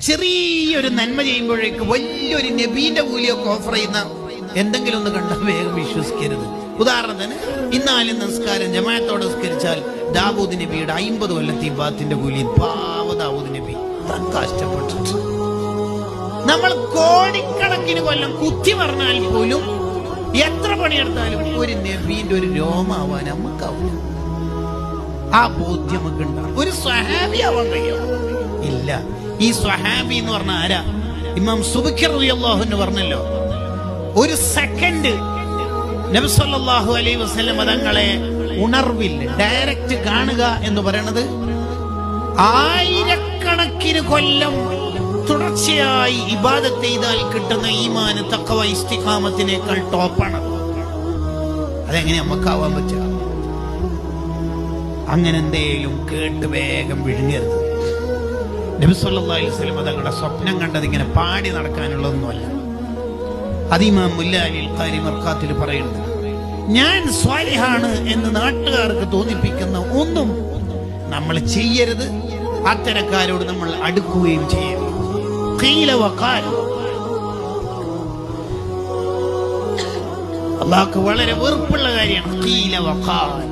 ചെറിയൊരു നന്മ ചെയ്യുമ്പോഴേക്ക് വലിയൊരു നബീന്റെ കൂലിയൊക്കെ ഓഫർ ചെയ്യുന്ന എന്തെങ്കിലും ഒന്ന് കണ്ടാൽ വേഗം വിശ്വസിക്കരുത്. ഉദാഹരണത്തിന് ഇന്നാലും നമസ്കാരം ജമാഅത്തോടെ നിസ്കരിച്ചാൽ ദാവൂദ് നബിയുടെ 50 കൊല്ലത്തെ ഇബാദത്തിന്റെ കൂലി. പാവ ദാവൂദ് നബി കഷ്ടപ്പെട്ടിട്ട് നമ്മൾ കോടിക്കണക്കിന് കൊല്ലം കുത്തി പറഞ്ഞാൽ പോലും എത്ര പണിയെടുത്താലും ഒരു നബീന്റെ ഒരു രോമാവാൻ നമുക്കാവില്ല. ആ ബോധ്യം നമുക്ക് ഉണ്ടാകും. ഒരു സ്വഹാബി ആവാൻ കഴിയും ഇല്ല. ഈ സ്വഹാബി എന്ന് പറഞ്ഞ ആരാ? ഇമാം സുബ്കി റളിയല്ലാഹു അൻഹു പറഞ്ഞല്ലോ, ഒരു സെക്കൻഡ് നബി സല്ലല്ലാഹു അലൈഹി വസല്ലം തങ്ങളെ ഉണർവിൽ ഡയറക്റ്റ് കാണുക എന്ന് പറയുന്നത് ആയിരക്കണക്കിന് കൊല്ലം തുടർച്ചയായി ഇബാദത്ത് ചെയ്താൽ കിട്ടുന്ന ഈമാന് തഖ്വ ഇസ്തിഖാമത്തിനേക്കാൾ ടോപ്പാണ്. അതെങ്ങനെ നമുക്കാവാൻ പറ്റുക? അങ്ങനെ എന്തേലും കേട്ട് വേഗം വിഴുങ്ങരുത്. നബി സല്ലല്ലാഹു അലൈഹി വസല്ലം തങ്ങളുടെ സ്വപ്നം കണ്ടത് ഇങ്ങനെ പാടി നടക്കാനുള്ളതൊന്നുമല്ല. അത് ഇമാം മുല്ല അലിൽ ഖാരി മർഖാത്തിൽ പറയുന്നുണ്ട്, ഞാൻ സ്വാലിഹാണ് എന്ന് നാട്ടുകാർക്ക് തോന്നിപ്പിക്കുന്ന ഒന്നും നമ്മൾ ചെയ്യരുത്. അത്തരക്കാരോട് നമ്മൾ അടുക്കുകയും ചെയ്യരുത്. ഖീല വഖാൽ, അല്ലാഹുക്ക് വളരെ വെറുപ്പുള്ള കാര്യമാണ് ഖീല വഖാൽ.